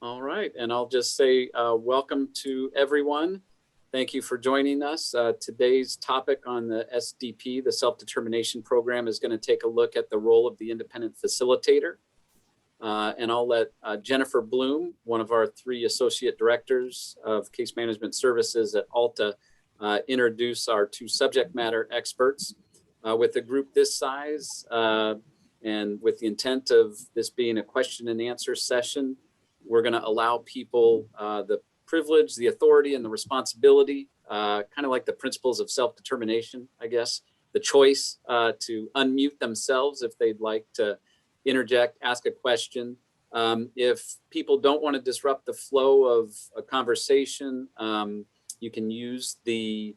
All right, and I'll just say welcome to everyone. Thank you for joining us. Today's topic on the SDP, the Self-Determination Program, is going to take a look at the role of the Independent Facilitator. And I'll let Jennifer Bloom, one of our 3 Associate Directors of Case Management Services at Alta, introduce our 2 subject matter experts. With a group this size and with the intent of this being a question and answer session, we're going to allow people the privilege, the authority, and the responsibility, kind of like the principles of self-determination, I guess, the choice to unmute themselves if they'd like to interject, ask a question. If people don't want to disrupt the flow of a conversation, you can use the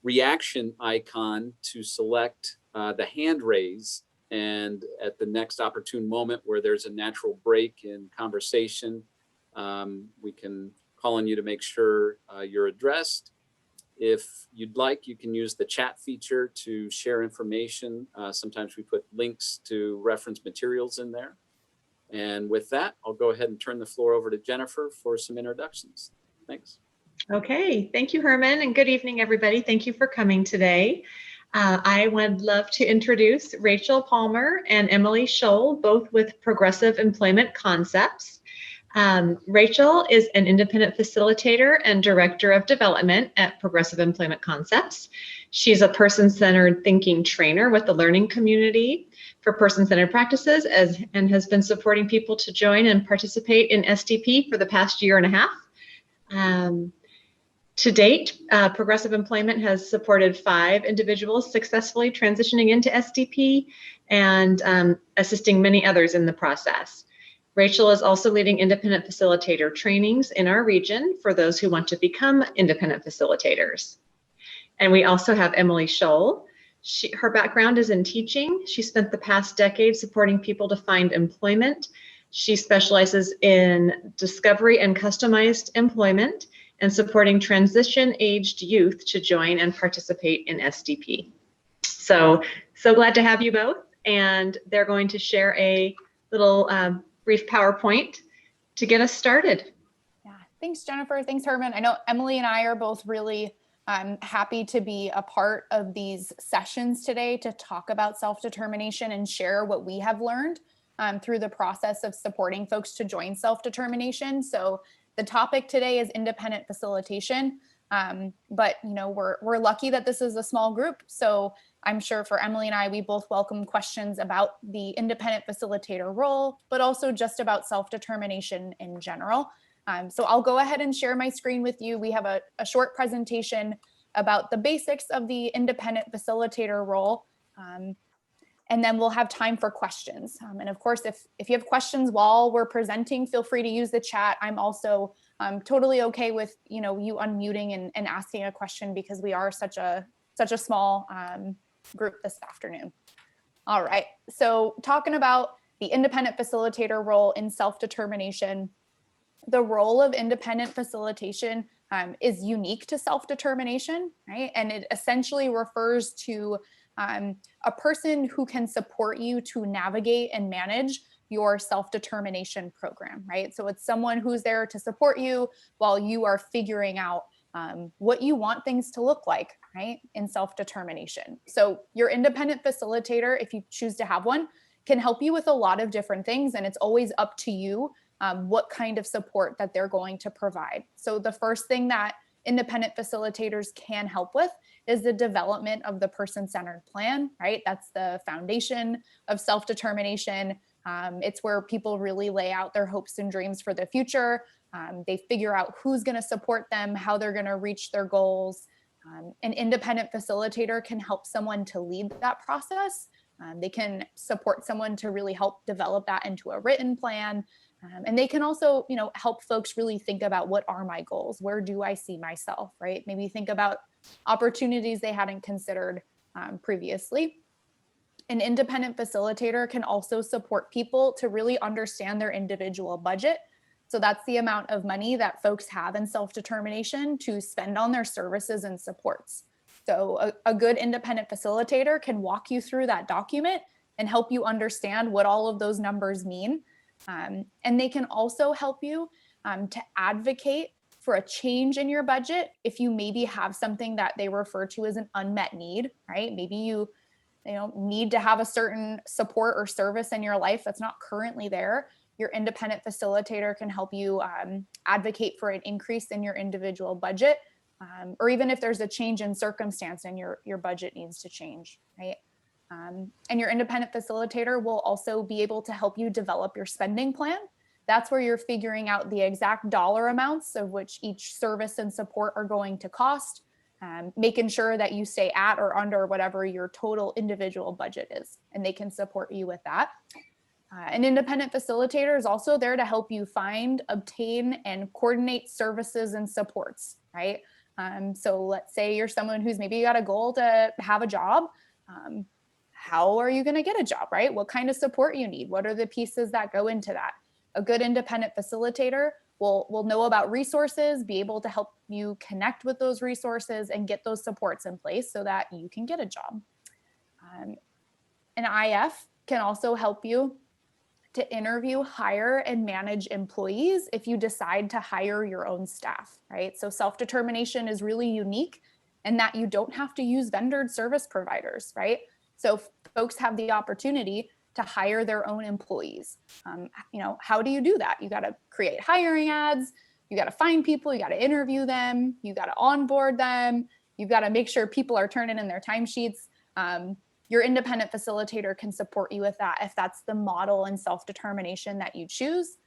reaction icon to select the hand raise. And at the next opportune moment where there's a natural break in conversation, we can call on you to make sure you're addressed. If you'd like, you can use the chat feature to share information. Sometimes we put links to reference materials in there. And with that, I'll go ahead and turn the floor over to Jennifer for some introductions. Thanks. Okay, thank you, Herman, and good evening, everybody. Thank you for coming today. I would love to introduce Rachael Palmer and Emily Scholl, both with Progressive Employment Concepts. Rachael is an independent facilitator and director of development at Progressive Employment Concepts. She's a person-centered thinking trainer with the learning community for person-centered practices and has been supporting people to join and participate in SDP for the past 1.5 years. To date, Progressive Employment has supported 5 individuals successfully transitioning into SDP and assisting many others in the process. Rachael is also leading independent facilitator trainings in our region for those who want to become independent facilitators. And we also have Emily Scholl. Her background is in teaching. She spent the past decade supporting people to find employment. She specializes in discovery and customized employment and supporting transition-aged youth to join and participate in SDP. So glad to have you both, and they're going to share a little brief PowerPoint to get us started. Yeah, thanks, Jennifer. Thanks, Herman. I know Emily and I are both really happy to be a part of these sessions today to talk about self-determination and share what we have learned through the process of supporting folks to join self-determination. So the topic today is independent facilitation, but we're lucky that this is a small group. So I'm sure for Emily and I, we both welcome questions about the independent facilitator role, but also just about self-determination in general. So I'll go ahead and share my screen with you. We have a short presentation about the basics of the independent facilitator role. And then we'll have time for questions. And of course, if you have questions while we're presenting, feel free to use the chat. I'm also totally okay with you unmuting and asking a question because we are such a small group this afternoon. All right, so talking about the independent facilitator role in self-determination, the role of independent facilitation is unique to self-determination, right? And it essentially refers to a person who can support you to navigate and manage your self-determination program, right? So it's someone who's there to support you while you are figuring out what you want things to look like, right, in self-determination. So your independent facilitator, if you choose to have one, can help you with a lot of different things, and it's always up to you what kind of support that they're going to provide. So the first thing that independent facilitators can help with is the development of the person-centered plan, right? That's the foundation of self-determination. It's where people really lay out their hopes and dreams for the future. They figure out who's going to support them, how they're going to reach their goals. An independent facilitator can help someone to lead that process. They can support someone to really help develop that into a written plan. And they can also, help folks really think about what are my goals? Where do I see myself, right? Maybe think about opportunities they hadn't considered previously. An independent facilitator can also support people to really understand their individual budget. So that's the amount of money that folks have in self-determination to spend on their services and supports. So a good independent facilitator can walk you through that document and help you understand what all of those numbers mean. And they can also help you to advocate for a change in your budget if you maybe have something that they refer to as an unmet need, right? Maybe you need to have a certain support or service in your life that's not currently there. Your independent facilitator can help you advocate for an increase in your individual budget, or even if there's a change in circumstance and your budget needs to change, right? And your independent facilitator will also be able to help you develop your spending plan. That's where you're figuring out the exact dollar amounts of which each service and support are going to cost, making sure that you stay at or under whatever your total individual budget is, and they can support you with that. An independent facilitator is also there to help you find, obtain, and coordinate services and supports, right? So let's say you're someone who's maybe got a goal to have a job. How are you going to get a job, right? What kind of support you need? What are the pieces that go into that? A good independent facilitator will know about resources, be able to help you connect with those resources and get those supports in place so that you can get a job. An IF can also help you to interview, hire, and manage employees if you decide to hire your own staff, right? So self-determination is really unique in that you don't have to use vendored service providers, right? So folks have the opportunity to hire their own employees. How do you do that? You got to create hiring ads. You got to find people. You got to interview them. You got to onboard them. You've got to make sure people are turning in their timesheets. Your independent facilitator can support you with that if that's the model and self-determination that you choose.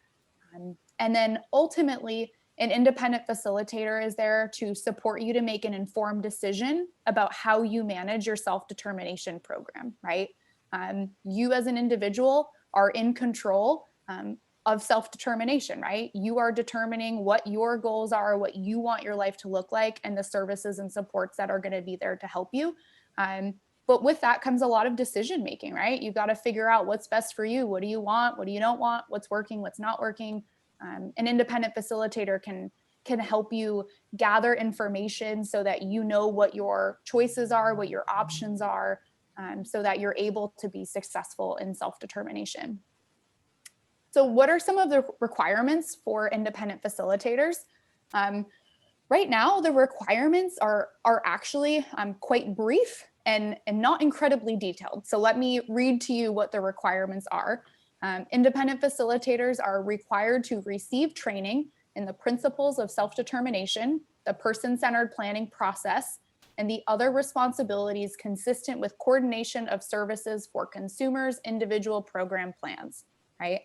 And then ultimately, an independent facilitator is there to support you to make an informed decision about how you manage your self-determination program, right? You as an individual are in control of self-determination, right? You are determining what your goals are, what you want your life to look like, and the services and supports that are going to be there to help you. But with that comes a lot of decision making, right? You've got to figure out what's best for you. What do you want? What do you don't want? What's working? What's not working? An independent facilitator can help you gather information so that you know what your choices are, what your options are, so that you're able to be successful in self-determination. So what are some of the requirements for independent facilitators? Right now, the requirements are actually quite brief and not incredibly detailed. So let me read to you what the requirements are. Independent facilitators are required to receive training in the principles of self-determination, the person-centered planning process, and the other responsibilities consistent with coordination of services for consumers' individual program plans, right?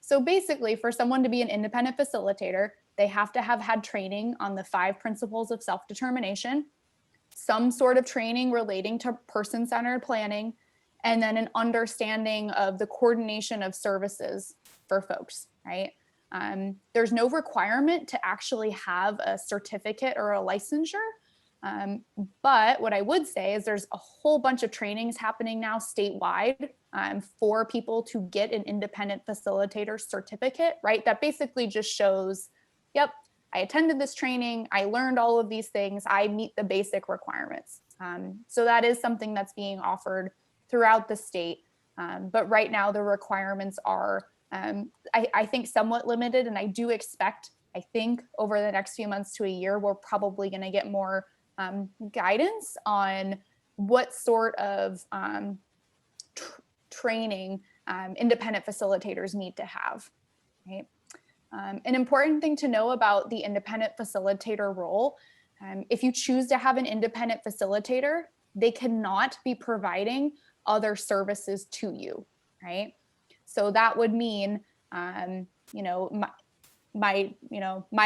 So basically, for someone to be an independent facilitator, they have to have had training on the 5 principles of self-determination, some sort of training relating to person-centered planning, and then an understanding of the coordination of services for folks, right? There's no requirement to actually have a certificate or a licensure. But what I would say is there's a whole bunch of trainings happening now statewide for people to get an independent facilitator certificate, right? That basically just shows, yep, I attended this training, I learned all of these things, I meet the basic requirements. So that is something that's being offered throughout the state. But right now the requirements are, I think, somewhat limited. And I do expect, I think over the next few months to a year, we're probably going to get more guidance on what sort of training independent facilitators need to have, right? An important thing to know about the independent facilitator role, if you choose to have an independent facilitator, they cannot be providing other services to you, right? So that would mean, my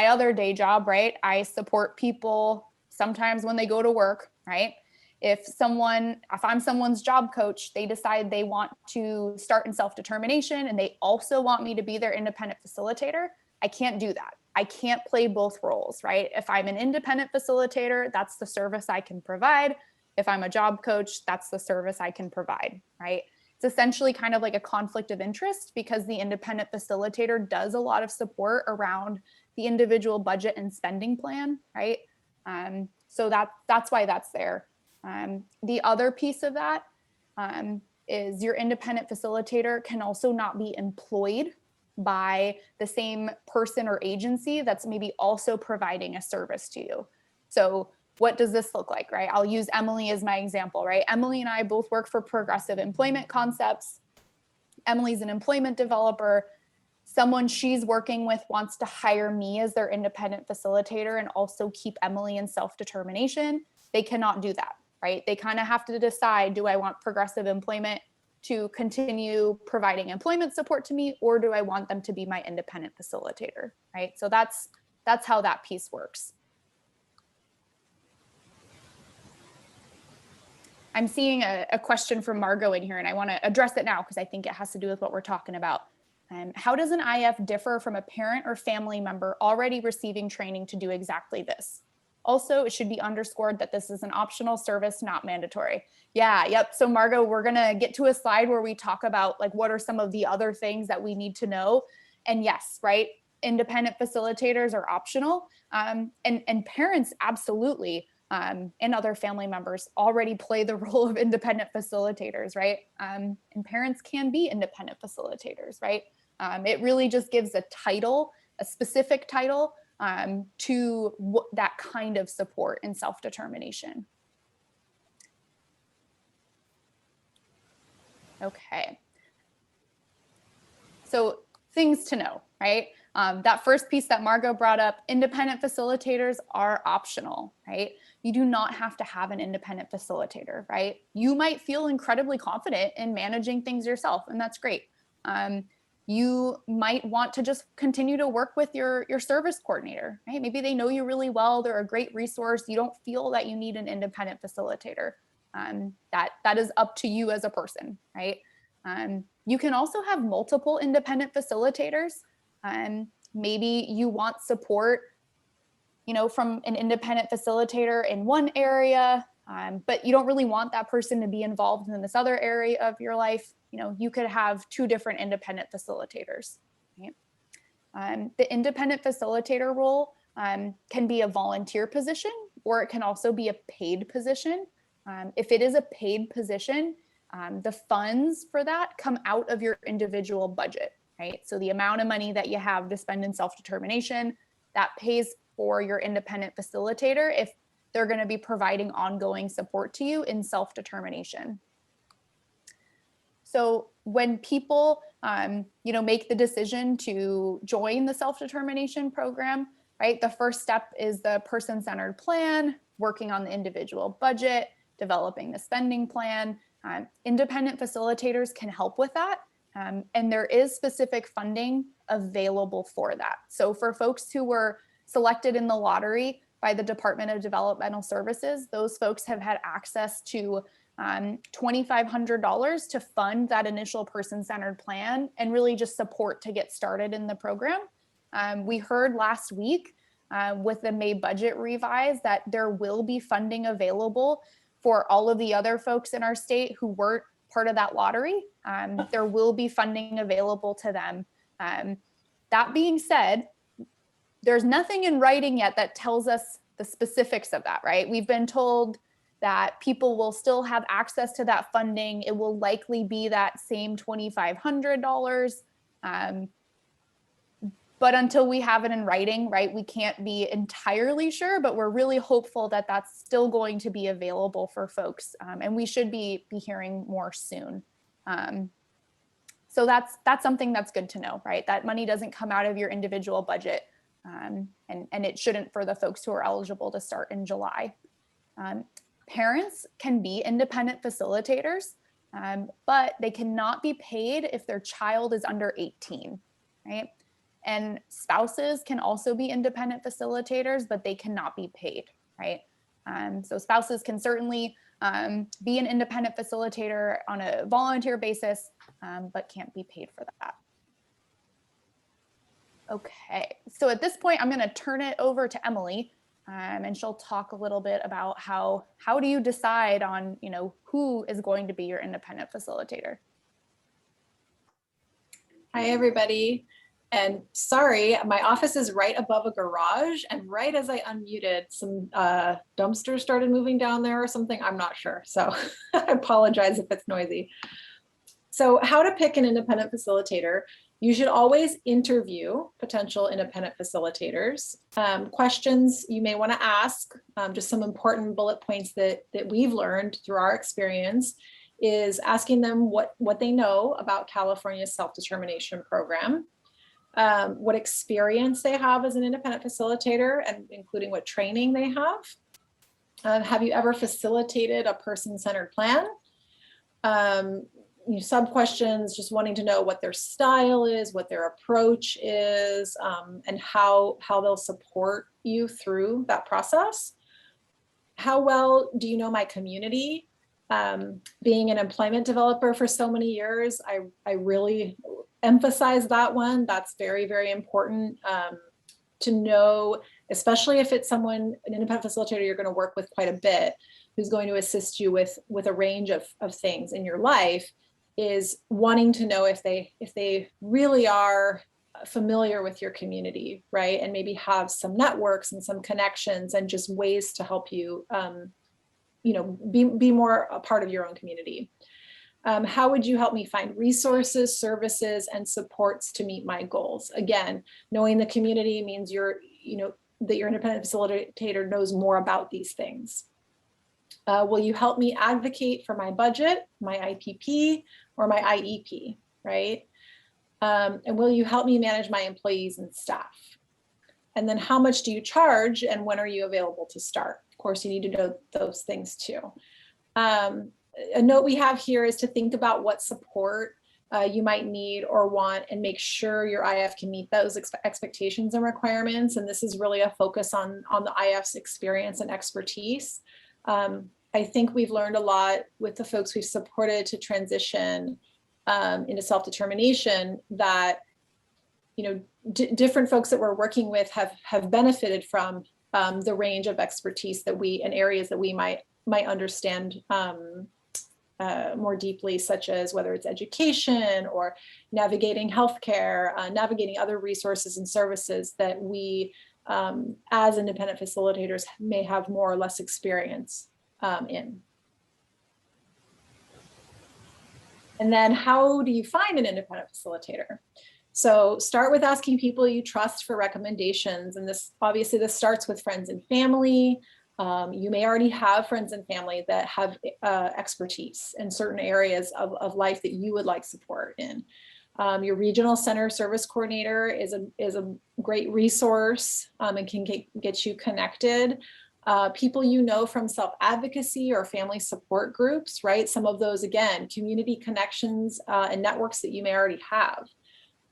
other day job, right? I support people sometimes when they go to work, right? If I'm someone's job coach, they decide they want to start in self-determination and they also want me to be their independent facilitator, I can't do that. I can't play both roles, right? If I'm an independent facilitator, that's the service I can provide. If I'm a job coach, that's the service I can provide, right? It's essentially kind of like a conflict of interest because the independent facilitator does a lot of support around the individual budget and spending plan, right? So that's why that's there. The other piece of that is your independent facilitator can also not be employed by the same person or agency that's maybe also providing a service to you. So what does this look like, right? I'll use Emily as my example, right? Emily and I both work for Progressive Employment Concepts. Emily's an employment developer. Someone she's working with wants to hire me as their independent facilitator and also keep Emily in self-determination. They cannot do that, right? They kind of have to decide, do I want Progressive Employment to continue providing employment support to me, or do I want them to be my independent facilitator, right? So that's how that piece works. I'm seeing a question from Margot in here, and I want to address it now because I think it has to do with what we're talking about. How does an IF differ from a parent or family member already receiving training to do exactly this? Also, it should be underscored that this is an optional service, not mandatory. Yeah, yep. So Margot, we're going to get to a slide where we talk about like what are some of the other things that we need to know. And yes, right, independent facilitators are optional, and parents absolutely, and other family members already play the role of independent facilitators, right? And parents can be independent facilitators, right? It really just gives a title, a specific title, to that kind of support and self-determination. Okay. So things to know, right? That first piece that Margot brought up, independent facilitators are optional, right? You do not have to have an independent facilitator, right? You might feel incredibly confident in managing things yourself, and that's great. You might want to just continue to work with your service coordinator, right? Maybe they know you really well. They're a great resource. You don't feel that you need an independent facilitator. That is up to you as a person, right? You can also have multiple independent facilitators. Maybe you want support, from an independent facilitator in one area, but you don't really want that person to be involved in this other area of your life. You could have two different independent facilitators. Right? The independent facilitator role can be a volunteer position, or it can also be a paid position. If it is a paid position, the funds for that come out of your individual budget, right? So the amount of money that you have to spend in self-determination, that pays for your independent facilitator if they're going to be providing ongoing support to you in self-determination. So when people, make the decision to join the self-determination program, right? The first step is the person-centered plan, working on the individual budget, developing the spending plan. Independent facilitators can help with that. And there is specific funding available for that. So for folks who were selected in the lottery by the Department of Developmental Services, those folks have had access to $2,500 to fund that initial person-centered plan and really just support to get started in the program. We heard last week with the May budget revise that there will be funding available for all of the other folks in our state who weren't part of that lottery. There will be funding available to them. That being said, there's nothing in writing yet that tells us the specifics of that, right? We've been told that people will still have access to that funding. It will likely be that same $2,500. But until we have it in writing, right, we can't be entirely sure, but we're really hopeful that that's still going to be available for folks. And we should be hearing more soon. So that's something that's good to know, right? That money doesn't come out of your individual budget. And it shouldn't for the folks who are eligible to start in July. Parents can be independent facilitators, but they cannot be paid if their child is under 18, right? And spouses can also be independent facilitators, but they cannot be paid, right? So spouses can certainly be an independent facilitator on a volunteer basis, but can't be paid for that. Okay, so at this point, I'm going to turn it over to Emily, and she'll talk a little bit about how do you decide on, who is going to be your independent facilitator. Hi, everybody. And sorry, my office is right above a garage, and right as I unmuted, some dumpsters started moving down there or something. I'm not sure. So I apologize if it's noisy. So how to pick an independent facilitator. You should always interview potential independent facilitators. Questions you may want to ask, just some important bullet points that we've learned through our experience, is asking them what they know about California's self-determination program, what experience they have as an independent facilitator, and including what training they have. Have you ever facilitated a person-centered plan? Sub questions, just wanting to know what their style is, what their approach is, and how they'll support you through that process. How well do you know my community? Being an employment developer for so many years, I really emphasize that one. That's very, very important to know, especially if it's an independent facilitator you're going to work with quite a bit, who's going to assist you with a range of things in your life, is wanting to know if they really are familiar with your community, right? And maybe have some networks and some connections and just ways to help you, be more a part of your own community. How would you help me find resources, services, and supports to meet my goals? Again, knowing the community means that your independent facilitator knows more about these things. Will you help me advocate for my budget, my IPP, or my IEP, right? And will you help me manage my employees and staff? And then how much do you charge and when are you available to start? Of course, you need to know those things too. A note we have here is to think about what support you might need or want and make sure your IF can meet those expectations and requirements. And this is really a focus on the IF's experience and expertise. I think we've learned a lot with the folks we've supported to transition into self-determination that, different folks that we're working with have benefited from the range of expertise that and areas that we might understand more deeply, such as whether it's education or navigating healthcare, navigating other resources and services that we, as independent facilitators, may have more or less experience in. And then how do you find an independent facilitator? So start with asking people you trust for recommendations. And this starts with friends and family. You may already have friends and family that have expertise in certain areas of life that you would like support in. Your regional center service coordinator is a great resource and can get you connected. People from self-advocacy or family support groups, right? Some of those, again, community connections and networks that you may already have.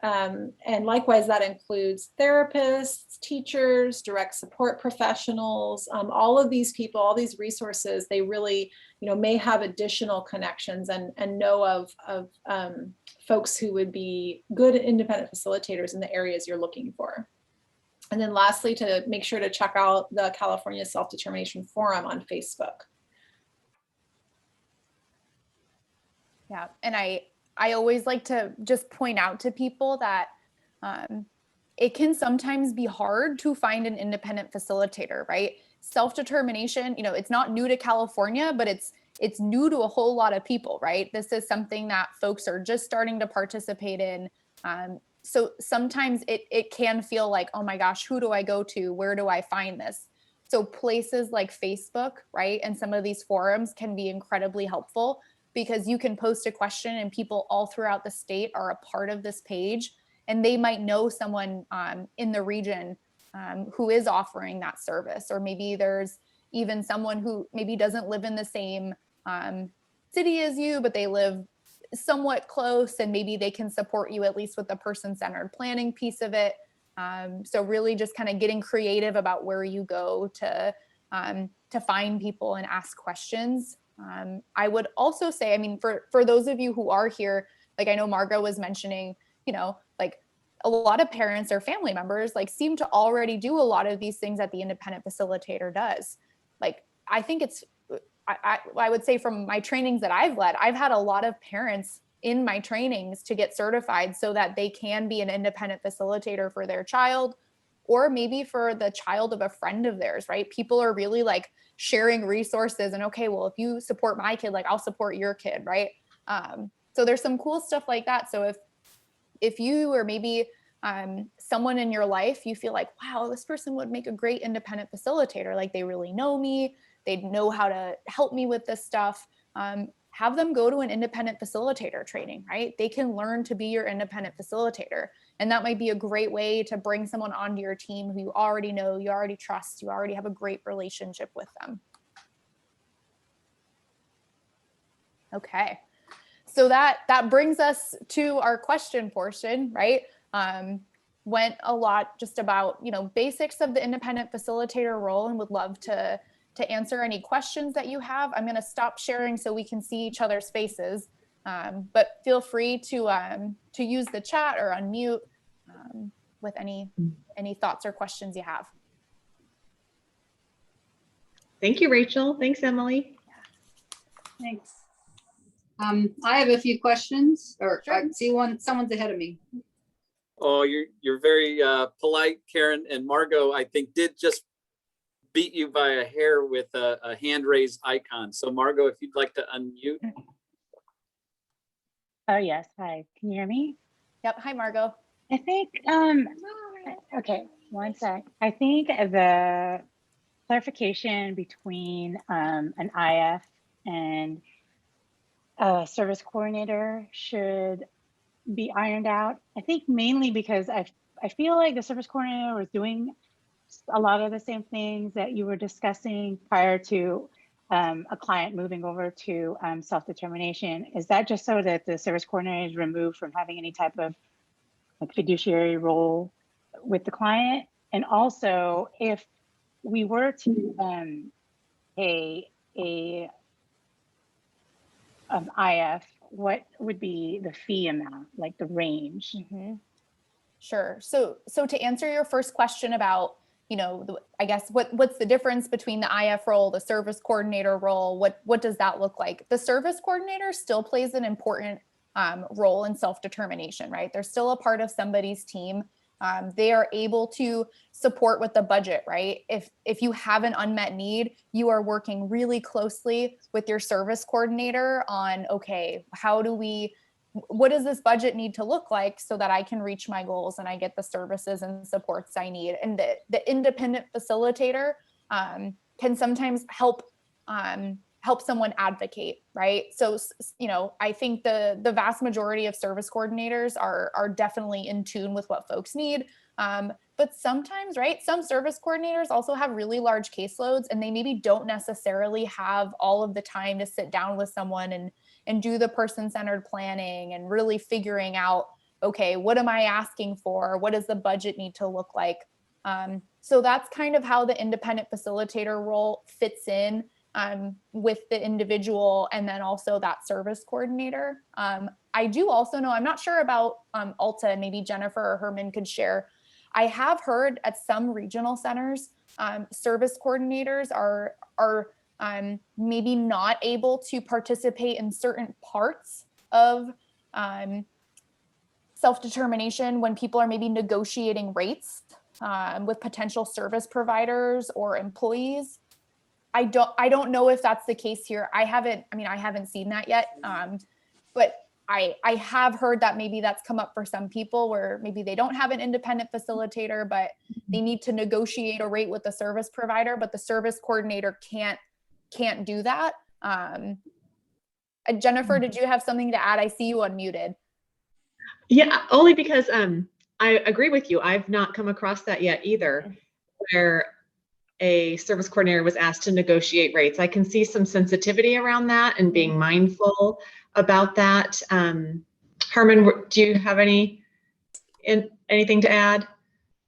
And likewise, that includes therapists, teachers, direct support professionals, all of these people, all these resources, they really, may have additional connections and know of folks who would be good independent facilitators in the areas you're looking for. And then lastly, to make sure to check out the California Self-Determination Forum on Facebook. Yeah, and I always like to just point out to people that it can sometimes be hard to find an independent facilitator, right? Self-determination, it's not new to California, but it's new to a whole lot of people, right? This is something that folks are just starting to participate in. So sometimes it can feel like, oh my gosh, who do I go to? Where do I find this? So places like Facebook, right? And some of these forums can be incredibly helpful because you can post a question and people all throughout the state are a part of this page and they might know someone in the region who is offering that service. Or maybe there's even someone who maybe doesn't live in the same city as you, but they live somewhat close and maybe they can support you at least with the person-centered planning piece of it. So really just kind of getting creative about where you go to find people and ask questions. I would also say, for those of you who are here, like I know Margot was mentioning, like a lot of parents or family members seem to already do a lot of these things that the independent facilitator does. Like, I think I would say from my trainings that I've led, I've had a lot of parents in my trainings to get certified so that they can be an independent facilitator for their child, or maybe for the child of a friend of theirs, right? People are really sharing resources and, okay, well, if you support my kid, I'll support your kid, right? So So there's some cool stuff like that. So if you or maybe someone in your life, you feel like, wow, this person would make a great independent facilitator. Like they really know me. They know how to help me with this stuff. Have them go to an independent facilitator training, right? They can learn to be your independent facilitator. And that might be a great way to bring someone onto your team who you already know, you already trust, you already have a great relationship with them. Okay. So that brings us to our question portion, right? Went a lot just about, basics of the independent facilitator role, and would love to answer any questions that you have. I'm going to stop sharing so we can see each other's faces, but feel free to use the chat or unmute with any thoughts or questions you have. Thank you, Rachel. Thanks, Emily. Thanks. I have a few questions, or Sure. I see someone's ahead of me. Oh, you're very polite, Karen. And Margot, I think, did just beat you by a hair with a hand raised icon. So Margot, if you'd like to unmute. Oh, yes. Hi. Can you hear me? Yep. Hi, Margot. I think, okay, one sec. I think the clarification between an IF and a service coordinator should be ironed out. I think mainly because I feel like the service coordinator was doing a lot of the same things that you were discussing prior to a client moving over to self-determination. Is that just so that the service coordinator is removed from having any type of like fiduciary role with the client? And also, if we were to pay a IF, what would be the fee amount, like the range? Mm-hmm. Sure. So to answer your first question about, I guess what's the difference between the IF role, the service coordinator role? What does that look like? The service coordinator still plays an important role in self-determination, right? They're still a part of somebody's team. They are able to support with the budget, right? If you have an unmet need, you are working really closely with your service coordinator on, okay, what does this budget need to look like so that I can reach my goals and I get the services and supports I need? And the independent facilitator can sometimes help someone advocate, right? So, I think the vast majority of service coordinators are definitely in tune with what folks need. But sometimes, right, some service coordinators also have really large caseloads, and they maybe don't necessarily have all of the time to sit down with someone and do the person-centered planning and really figuring out, okay, what am I asking for? What does the budget need to look like? So that's kind of how the independent facilitator role fits in with the individual, and then also that service coordinator. I do also know, I'm not sure about Alta, and maybe Jennifer or Herman could share. I have heard at some regional centers, service coordinators are maybe not able to participate in certain parts of self-determination when people are maybe negotiating rates with potential service providers or employees. I don't know if that's the case here. I haven't seen that yet. But I have heard that maybe that's come up for some people where maybe they don't have an independent facilitator, but they need to negotiate a rate with the service provider, but the service coordinator can't do that. Jennifer, did you have something to add? I see you unmuted. Yeah, only because I agree with you. I've not come across that yet either, where a service coordinator was asked to negotiate rates. I can see some sensitivity around that and being mindful about that. Herman, do you have anything to add?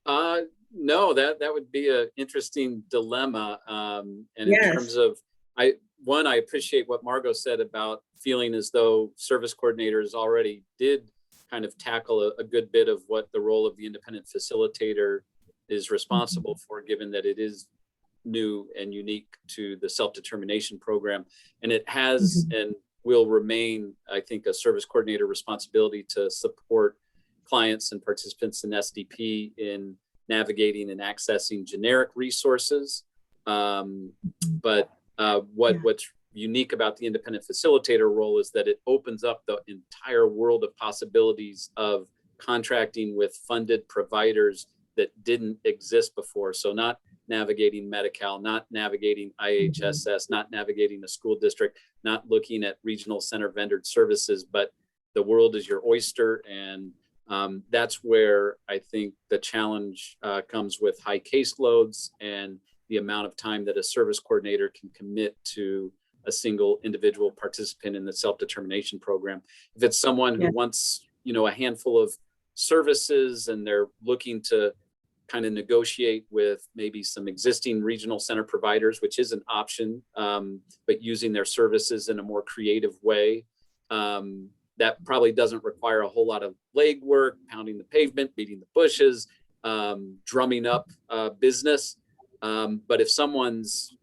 No, that would be an interesting dilemma. And Yes. in terms of, I appreciate what Margot said about feeling as though service coordinators already did kind of tackle a good bit of what the role of the independent facilitator is responsible for, given that it is new and unique to the self-determination program. And it has and will remain, I think, a service coordinator responsibility to support clients and participants in SDP in navigating and accessing generic resources. But what's unique about the independent facilitator role is that it opens up the entire world of possibilities of contracting with funded providers that didn't exist before. So not navigating Medi-Cal, not navigating IHSS, not navigating a school district, not looking at regional center vendored services, but the world is your oyster. And that's where I think the challenge comes with high caseloads and the amount of time that a service coordinator can commit to a single individual participant in the self-determination program. If it's someone who wants, a handful of services and they're looking to kind of negotiate with maybe some existing regional center providers, which is an option, but using their services in a more creative way, that probably doesn't require a whole lot of legwork, pounding the pavement, beating the bushes, drumming up business. But if someone's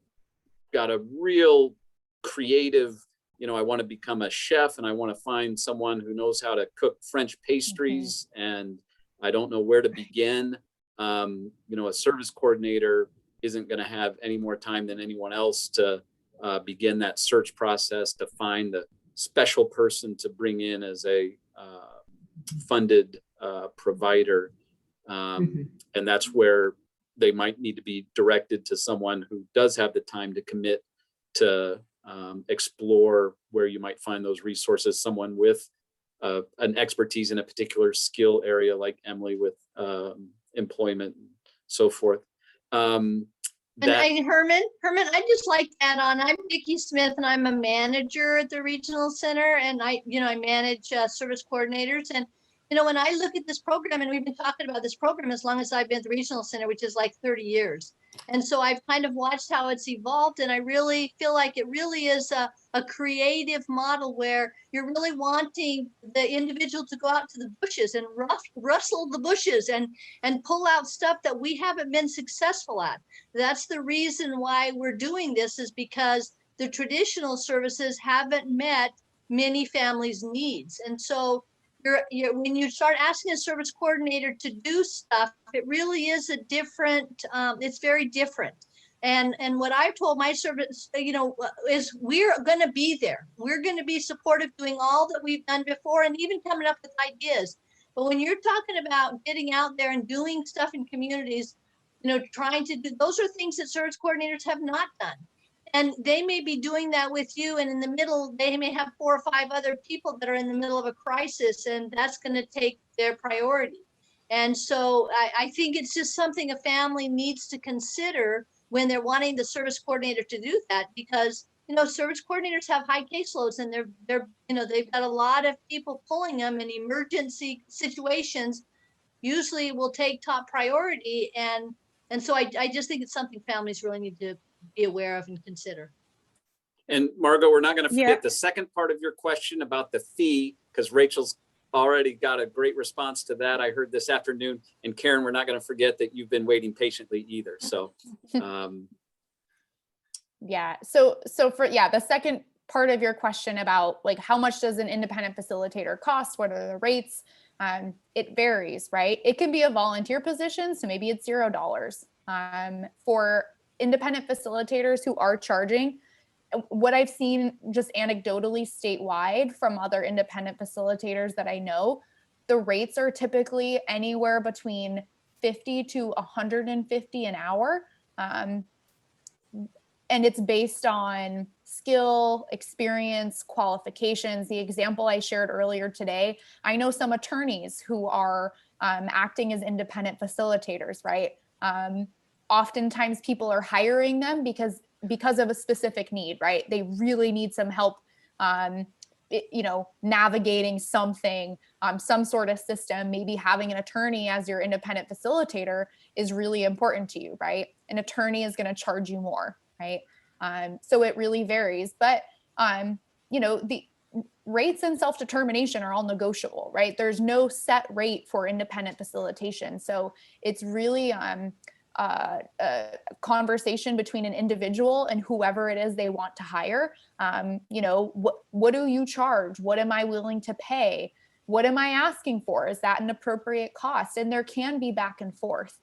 got a real creative, I want to become a chef and I want to find someone who knows how to cook French pastries and I don't know where to begin, a service coordinator isn't going to have any more time than anyone else to begin that search process to find the special person to bring in as a funded provider. And that's where they might need to be directed to someone who does have the time to commit to explore where you might find those resources, someone with an expertise in a particular skill area like Emily with employment and so forth. And Herman, I'd just like to add on, I'm Vicki Smith and I'm a manager at the regional center and I manage service coordinators. And, when I look at this program, and we've been talking about this program as long as I've been at the regional center, which is like 30 years. And so I've kind of watched how it's evolved. And I really feel like it really is a creative model where you're really wanting the individual to go out to the bushes and rustle the bushes and pull out stuff that we haven't been successful at. That's the reason why we're doing this, is because the traditional services haven't met many families' needs. And so when you start asking a service coordinator to do stuff, it really is a different, it's very different. And what I've told my service, is we're going to be there. We're going to be supportive, doing all that we've done before and even coming up with ideas. But when you're talking about getting out there and doing stuff in communities, trying to do, those are things that service coordinators have not done. And they may be doing that with you, and in the middle, they may have 4 or 5 other people that are in the middle of a crisis, and that's going to take their priority. And so I think it's just something a family needs to consider when they're wanting the service coordinator to do that, because service coordinators have high caseloads, and they've got a lot of people pulling them in emergency situations. Usually, will take top priority, and so I just think it's something families really need to be aware of and consider. And Margot, we're not going to forget the second part of your question about the fee, because Rachel's already got a great response to that. I heard this afternoon. And Karen, we're not going to forget that you've been waiting patiently either. So, yeah. So for the second part of your question about like how much does an independent facilitator cost? What are the rates? It varies, right? It can be a volunteer position, so maybe it's $0. For independent facilitators who are charging, what I've seen just anecdotally statewide from other independent facilitators that I know, the rates are typically anywhere between $50 to $150 an hour. And it's based on skill, experience, qualifications. The example I shared earlier today, I know some attorneys who are acting as independent facilitators, right? Oftentimes people are hiring them because of a specific need, right? They really need some help, navigating something, some sort of system. Maybe having an attorney as your independent facilitator is really important to you, right? An attorney is going to charge you more, right? So it really varies, but the rates in self-determination are all negotiable, right? There's no set rate for independent facilitation. So it's really a conversation between an individual and whoever it is they want to hire. What do you charge? What am I willing to pay? What am I asking for? Is that an appropriate cost? And there can be back and forth.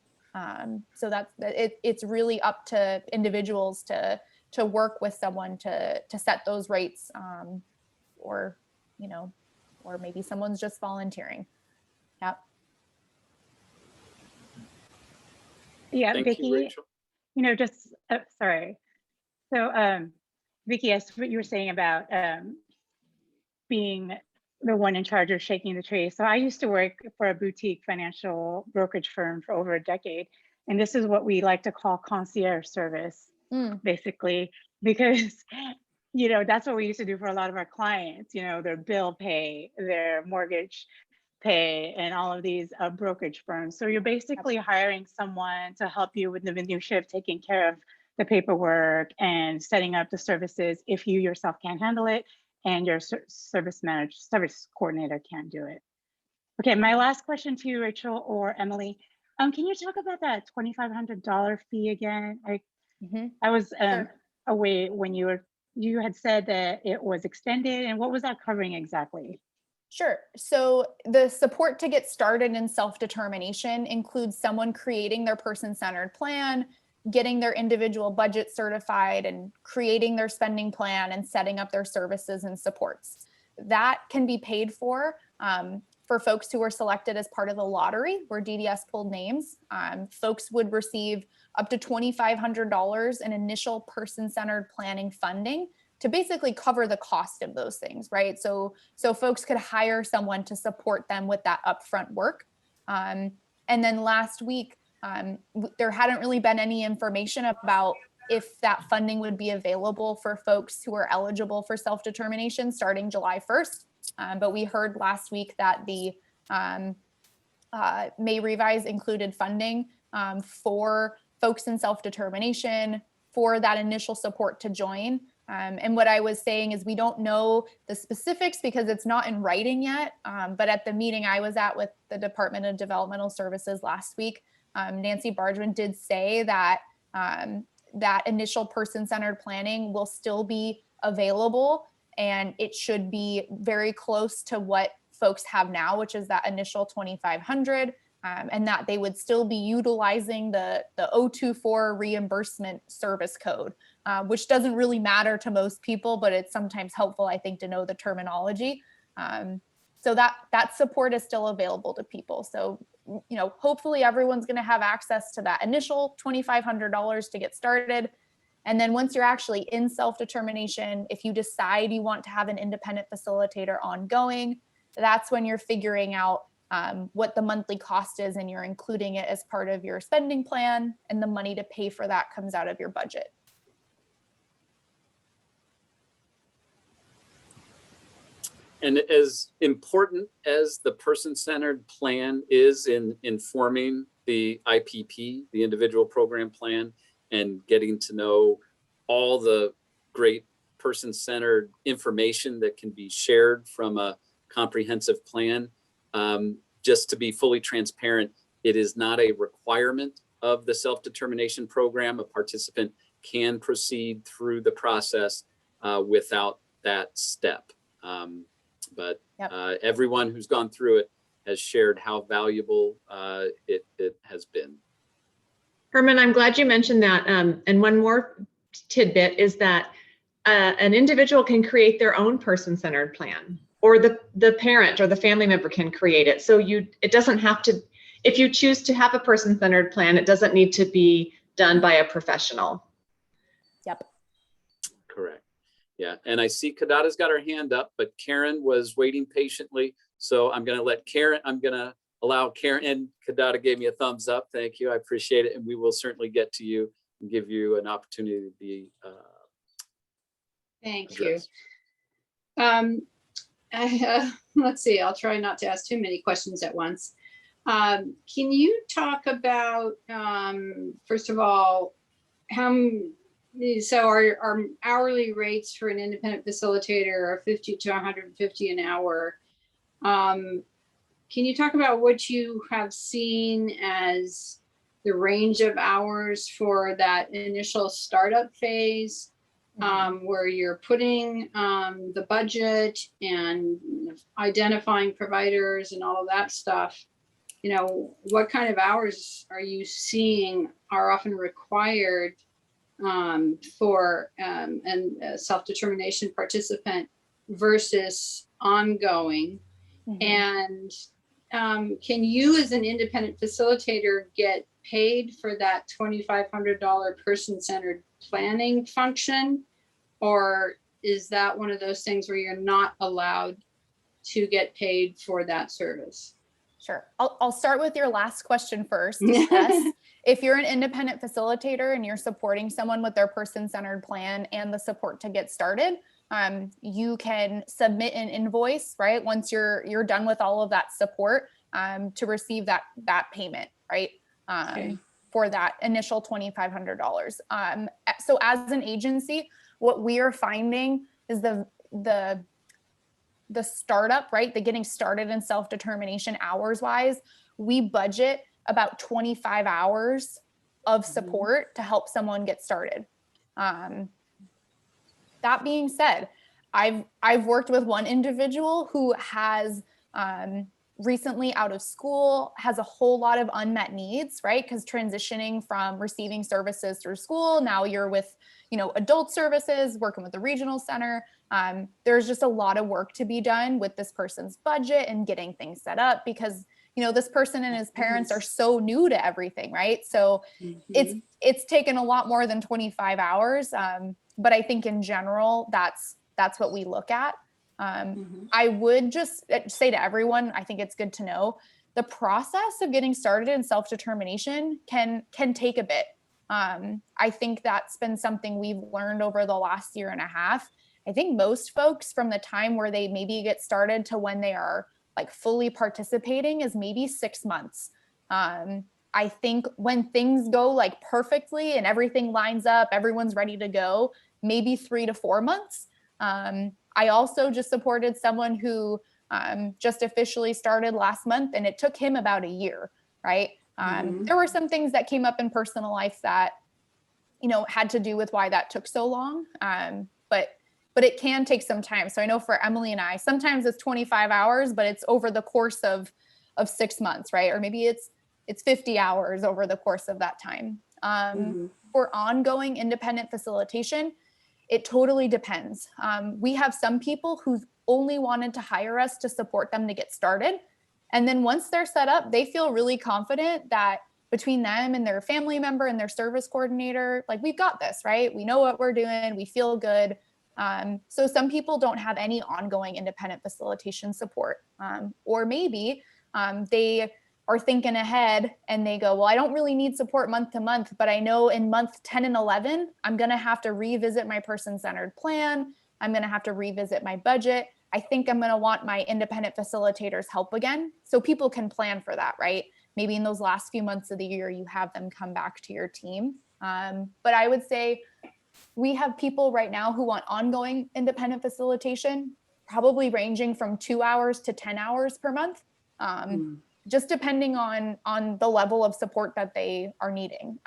So it's really up to individuals to work with someone to set those rates, or or maybe someone's just volunteering. Yep. Yeah, Thank Vicki, you, Rachel. just sorry. So, Vicki, as what you were saying about being the one in charge of shaking the tree. So I used to work for a boutique financial brokerage firm for over a decade. And this is what we like to call concierge service, basically, because, that's what we used to do for a lot of our clients, their bill pay, their mortgage pay, and all of these brokerage firms. So you're basically hiring someone to help you with the minutiae of taking care of the paperwork and setting up the services if you yourself can't handle it and your service coordinator can't do it. Okay, my last question to you, Rachel or Emily. Can you talk about that $2,500 fee again? I was Sure. away when you had said that it was extended, and what was that covering exactly? Sure. So the support to get started in self-determination includes someone creating their person-centered plan, getting their individual budget certified, and creating their spending plan and setting up their services and supports. That can be paid for folks who were selected as part of the lottery where DDS pulled names. Folks would receive up to $2,500 in initial person-centered planning funding to basically cover the cost of those things, right? So folks could hire someone to support them with that upfront work. And then last week, there hadn't really been any information about if that funding would be available for folks who are eligible for self-determination starting July 1st. But we heard last week that the May revise included funding for folks in self-determination for that initial support to join. And what I was saying is we don't know the specifics because it's not in writing yet. But at the meeting I was at with the Department of Developmental Services last week, Nancy Bargman did say that that initial person-centered planning will still be available, and it should be very close to what folks have now, which is that initial $2,500, and that they would still be utilizing the 024 reimbursement service code, which doesn't really matter to most people, but it's sometimes helpful, I think, to know the terminology. So that support is still available to people. So, hopefully everyone's going to have access to that initial $2,500 to get started. And then once you're actually in self-determination, if you decide you want to have an independent facilitator ongoing, that's when you're figuring out what the monthly cost is, and you're including it as part of your spending plan, and the money to pay for that comes out of your budget. And as important as the person-centered plan is in informing the IPP, the individual program plan, and getting to know all the great person-centered information that can be shared from a comprehensive plan, just to be fully transparent, it is not a requirement of the self-determination program. A participant can proceed through the process without that step. But everyone who's gone through it has shared how valuable it has been. Herman, I'm glad you mentioned that. And one more tidbit is that an individual can create their own person-centered plan, or the parent or the family member can create it. So it doesn't have to, if you choose to have a person-centered plan, it doesn't need to be done by a professional. Yep. Correct. Yeah, and I see Kadada's got her hand up, but Karen was waiting patiently. So I'm going to allow Karen, and Kadada gave me a thumbs up. Thank you. I appreciate it. And we will certainly get to you and give you an opportunity to be Thank addressed. you. Let's see, I'll try not to ask too many questions at once. Can you talk about, first of all, so our hourly rates for an independent facilitator are $50 to $150 an hour. Can you talk about what you have seen as the range of hours for that initial startup phase, where you're putting the budget and identifying providers and all of that stuff? What kind of hours are you seeing are often required for a self-determination participant versus ongoing? And can you as an independent facilitator get paid for that $2,500 person-centered planning function? Or is that one of those things where you're not allowed to get paid for that service? Sure. I'll start with your last question first. Yes. If you're an independent facilitator and you're supporting someone with their person-centered plan and the support to get started, you can submit an invoice, right? Once you're done with all of that support, to receive that payment, right? Okay. For that initial $2,500. So as an agency, what we are finding is the startup, right? The getting started in self-determination hours wise, we budget about 25 hours of support to help someone get started. That being said, I've worked with one individual who has recently out of school, has a whole lot of unmet needs, right? Because transitioning from receiving services through school, now you're with, adult services, working with the regional center. There's just a lot of work to be done with this person's budget and getting things set up because, this person and his parents are so new to everything, right? So it's taken a lot more than 25 hours. But I think in general, that's what we look at. I would just say to everyone, I think it's good to know the process of getting started in self-determination can take a bit. I think that's been something we've learned over the last year and a half. I think most folks from the time where they maybe get started to when they are like fully participating is maybe 6 months. I think when things go like perfectly and everything lines up, everyone's ready to go, maybe 3 to 4 months. I also just supported someone who just officially started last month and it took him about a year, right? There were some things that came up in personal life that, had to do with why that took so long. But it can take some time. So I know for Emily and I, sometimes it's 25 hours, but it's over the course of 6 months, right? Or maybe it's 50 hours over the course of that time. For ongoing independent facilitation, it totally depends. We have some people who've only wanted to hire us to support them to get started. And then once they're set up, they feel really confident that between them and their family member and their service coordinator, like we've got this, right? We know what we're doing. We feel good. So some people don't have any ongoing independent facilitation support. Or maybe they are thinking ahead and they go, well, I don't really need support month to month, but I know in month 10 and 11, I'm going to have to revisit my person-centered plan. I'm going to have to revisit my budget. I think I'm going to want my independent facilitators help again. So people can plan for that, right? Maybe in those last few months of the year, you have them come back to your team. But I would say we have people right now who want ongoing independent facilitation, probably ranging from 2 hours to 10 hours per month. Just depending on the level of support that they are needing.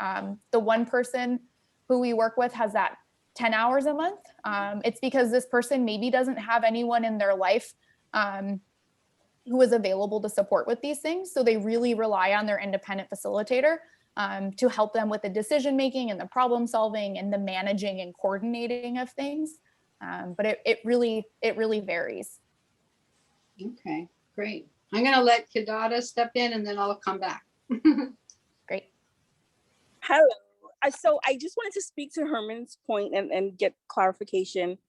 The one person who we work with has that 10 hours a month. It's because this person maybe doesn't have anyone in their life who is available to support with these things. So they really rely on their independent facilitator to help them with the decision-making and the problem solving and the managing and coordinating of things. But it really varies. Okay, great. I'm going to let Kadada step in and then I'll come back. Great. Hello. So I just wanted to speak to Herman's point and get clarification.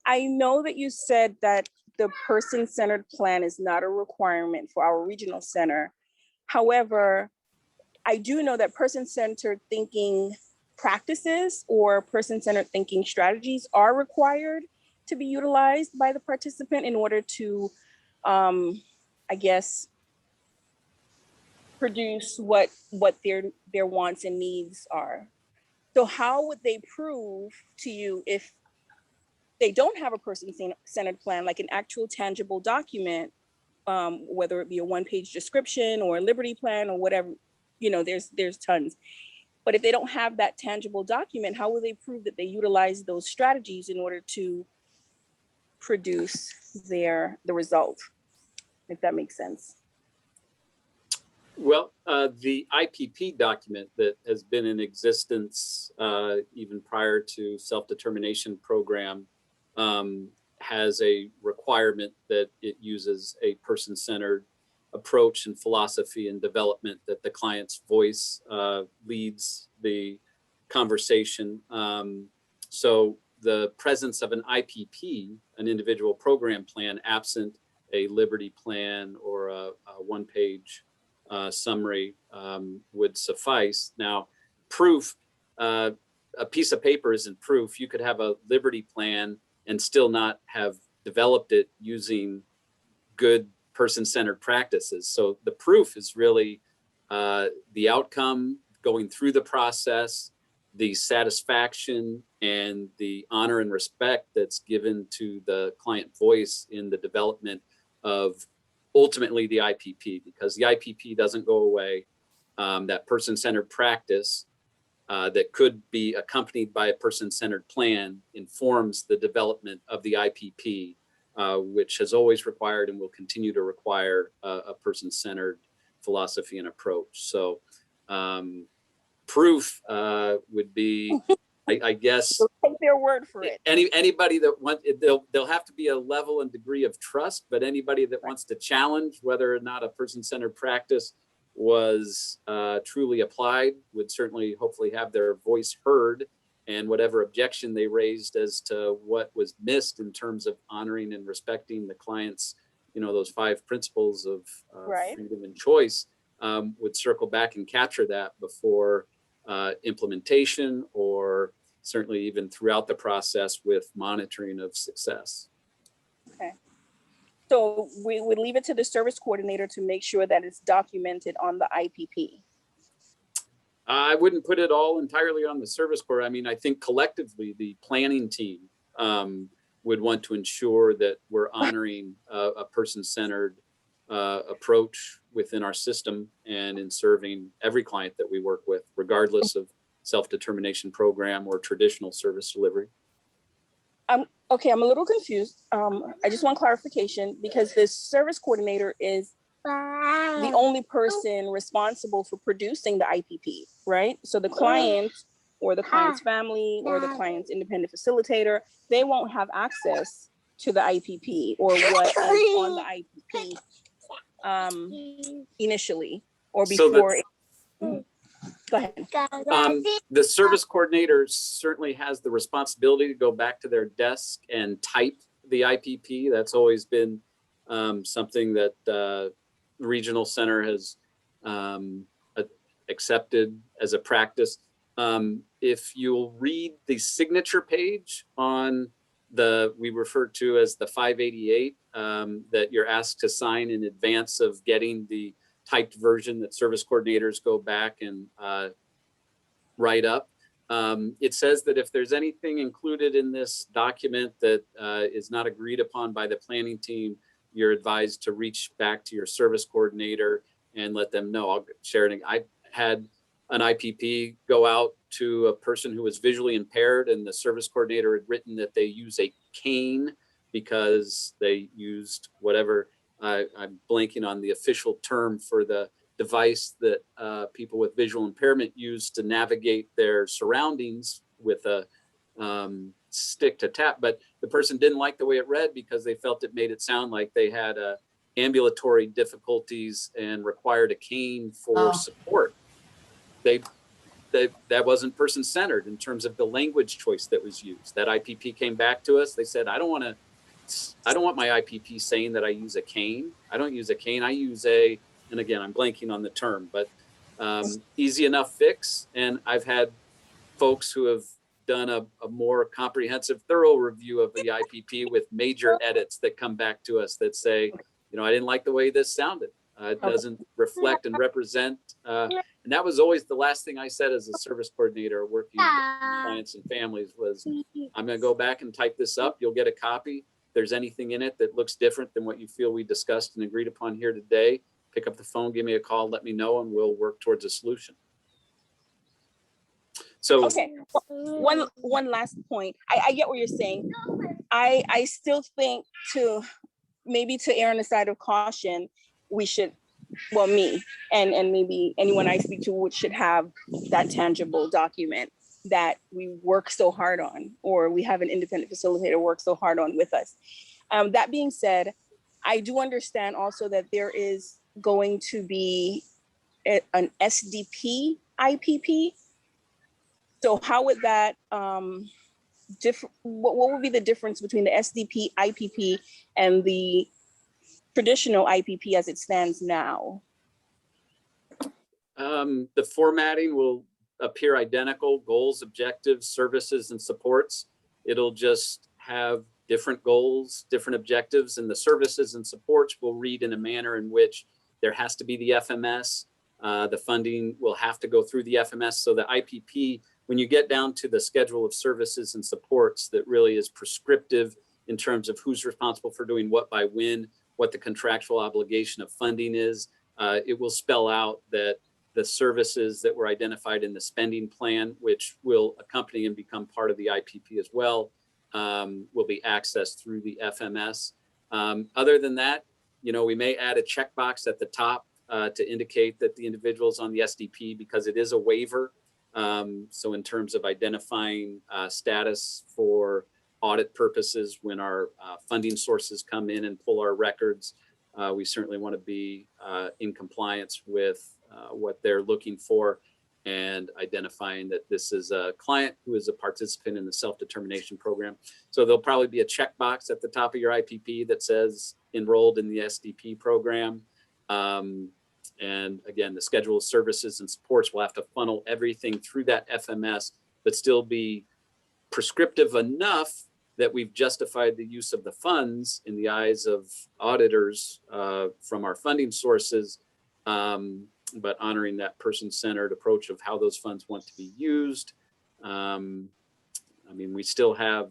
I know that you said that the person-centered plan is not a requirement for our regional center. However, I do know that person-centered thinking practices or person-centered thinking strategies are required to be utilized by the participant in order to I guess, produce what their wants and needs are. So how would they prove to you if they don't have a person-centered plan, like an actual tangible document, whether it be a one-page description or a Liberty plan or whatever, there's tons. But if they don't have that tangible document, how will they prove that they utilize those strategies in order to produce the result, if that makes sense? Well, the IPP document that has been in existence even prior to self-determination program has a requirement that it uses a person-centered approach and philosophy and development, that the client's voice leads the conversation. So the presence of an IPP, an individual program plan, absent a Liberty plan or a one-page summary would suffice. Now, proof, a piece of paper isn't proof. You could have a Liberty plan and still not have developed it using good person-centered practices. So the proof is really the outcome, going through the process, the satisfaction and the honor and respect that's given to the client voice in the development of ultimately the IPP, because the IPP doesn't go away. That person-centered practice that could be accompanied by a person-centered plan informs the development of the IPP, which has always required and will continue to require a person-centered philosophy and approach. So proof would be, I guess, take their word for it. Anybody that wants, there'll have to be a level and degree of trust, but anybody that wants to challenge whether or not a person-centered practice was truly applied would certainly hopefully have their voice heard, and whatever objection they raised as to what was missed in terms of honoring and respecting the client's, those 5 principles of freedom and choice, would circle back and capture that before implementation, or certainly even throughout the process with monitoring of success. Okay. So we would leave it to the service coordinator to make sure that it's documented on the IPP. I wouldn't put it all entirely on the service corps. I mean, I think collectively the planning team would want to ensure that we're honoring a person-centered approach within our system and in serving every client that we work with, regardless of self-determination program or traditional service delivery. Okay, I'm a little confused. I just want clarification, because the service coordinator is the only person responsible for producing the IPP, right? So the client or the client's family or the client's independent facilitator, they won't have access to the IPP or what is on the IPP initially or before. Go ahead. The service coordinator certainly has the responsibility to go back to their desk and type the IPP. That's always been something that the regional center has accepted as a practice. If you'll read the signature page on we refer to as the 588 that you're asked to sign in advance of getting the typed version that service coordinators go back and write up. It says that if there's anything included in this document that is not agreed upon by the planning team, you're advised to reach back to your service coordinator and let them know. I'll share it. I had an IPP go out to a person who was visually impaired, and the service coordinator had written that they use a cane because they used whatever, I'm blanking on the official term for the device that people with visual impairment use to navigate their surroundings with a stick to tap. But the person didn't like the way it read because they felt it made it sound like they had ambulatory difficulties and required a cane for support. That wasn't person-centered in terms of the language choice that was used. That IPP came back to us. They said, I don't want my IPP saying that I use a cane. I don't use a cane. I use and again, I'm blanking on the term, but easy enough fix. And I've had folks who have done a more comprehensive, thorough review of the IPP with major edits that come back to us that say, I didn't like the way this sounded. It doesn't reflect and represent. And that was always the last thing I said as a service coordinator working with clients and families was, I'm going to go back and type this up. You'll get a copy. If there's anything in it that looks different than what you feel we discussed and agreed upon here today, pick up the phone, give me a call, let me know, and we'll work towards a solution. So okay, one last point. I get what you're saying. I still think to err on the side of caution, we should well, me and maybe anyone I speak to, which should have that tangible document that we work so hard on, or we have an independent facilitator work so hard on with us. That being said, I do understand also that there is going to be an Sdp Ipp. So how would that, what would be the difference between the Sdp Ipp and the traditional Ipp as it stands now? The formatting will appear identical: goals, objectives, services, and supports. It'll just have different goals, different objectives, and the services and supports will read in a manner in which there has to be the FMS. The funding will have to go through the FMS. So the Ipp, when you get down to the schedule of services and supports, that really is prescriptive in terms of who's responsible for doing what by when, what the contractual obligation of funding is. It will spell out that the services that were identified in the spending plan, which will accompany and become part of the Ipp as well, will be accessed through the FMS. Other than that, we may add a checkbox at the top to indicate that the individual is on the Sdp, because it is a waiver. So in terms of identifying status for audit purposes, when our funding sources come in and pull our records, we certainly want to be in compliance with what they're looking for, and identifying that this is a client who is a participant in the self-determination program. So there'll probably be a checkbox at the top of your Ipp that says enrolled in the Sdp program. And again, the schedule of services and supports will have to funnel everything through that FMS, but still be prescriptive enough that we've justified the use of the funds in the eyes of auditors from our funding sources, but honoring that person-centered approach of how those funds want to be used. I mean, we still have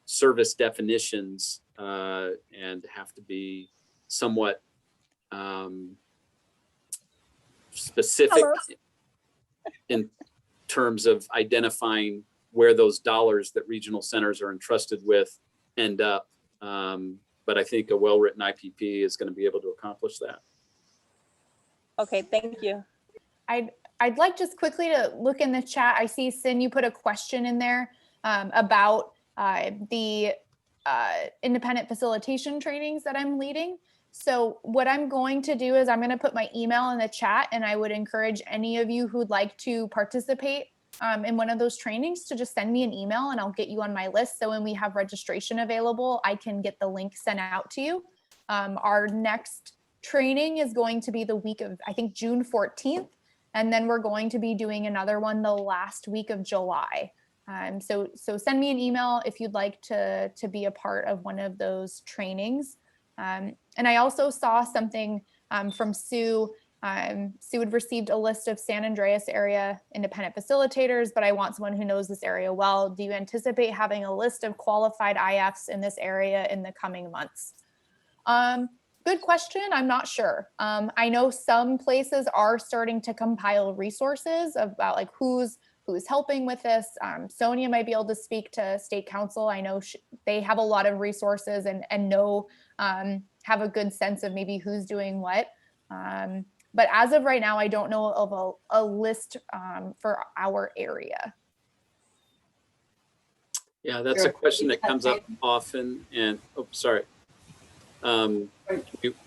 service definitions and have to be somewhat specific in terms of identifying where those dollars that regional centers are entrusted with end up. But I think a well-written Ipp is going to be able to accomplish that. Okay, thank you. I'd like just quickly to look in the chat. I see, Sin, you put a question in there about the independent facilitation trainings that I'm leading. So what I'm going to do is I'm going to put my email in the chat, and I would encourage any of you who'd like to participate in one of those trainings to just send me an email, and I'll get you on my list. So when we have registration available, I can get the link sent out to you. Our next training is going to be the week of, I think, June 14th. And then we're going to be doing another one the last week of July. So send me an email if you'd like to be a part of one of those trainings. And I also saw something from Sue. Sue had received a list of San Andreas area independent facilitators, but I want someone who knows this area well. Do you anticipate having a list of qualified IFs in this area in the coming months? Good question. I'm not sure. I know some places are starting to compile resources about like who's helping with this. Sonia might be able to speak to state council. I know they have a lot of resources and know, have a good sense of maybe who's doing what. But as of right now, I don't know of a list for our area. Yeah, that's a question that comes up often. And, oh, sorry.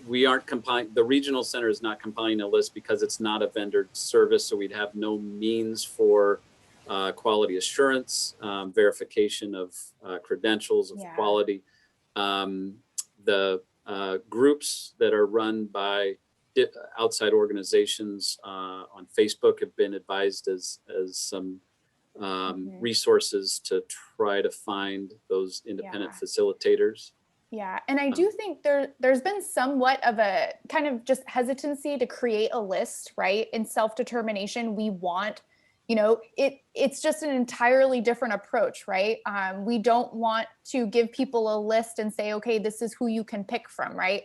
We aren't compiling, the regional center is not compiling a list because it's not a vendor service. So we'd have no means for quality assurance, verification of credentials of quality. The groups that are run by outside organizations on Facebook have been advised as some resources to try to find those independent facilitators. Yeah, and I do think there's been somewhat of a kind of just hesitancy to create a list, right? In self-determination, we want, it's just an entirely different approach, right? We don't want to give people a list and say, okay, this is who you can pick from, right?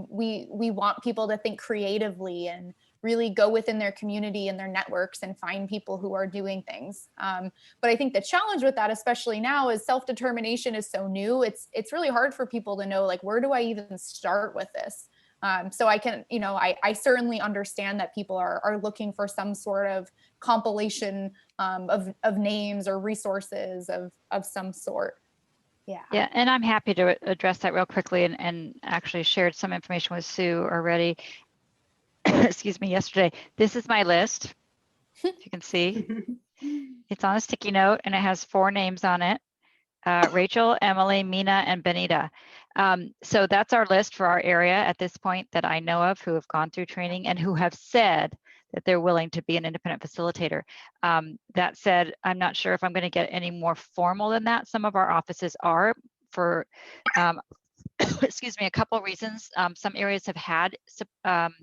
We want people to think creatively and really go within their community and their networks and find people who are doing things. But I think the challenge with that, especially now, is self-determination is so new. It's really hard for people to know, like, where do I even start with this? So I can, I certainly understand that people are looking for some sort of compilation of names or resources of some sort. Yeah. Yeah, and I'm happy to address that real quickly, and actually shared some information with Sue already. Excuse me, yesterday. This is my list. If you can see, it's on a sticky note and it has 4 names on it. Rachael, Emily, Mina, and Benita. So that's our list for our area at this point that I know of who have gone through training and who have said that they're willing to be an independent facilitator. That said, I'm not sure if I'm going to get any more formal than that. Some of our offices are for, excuse me, a couple of reasons. Some areas have had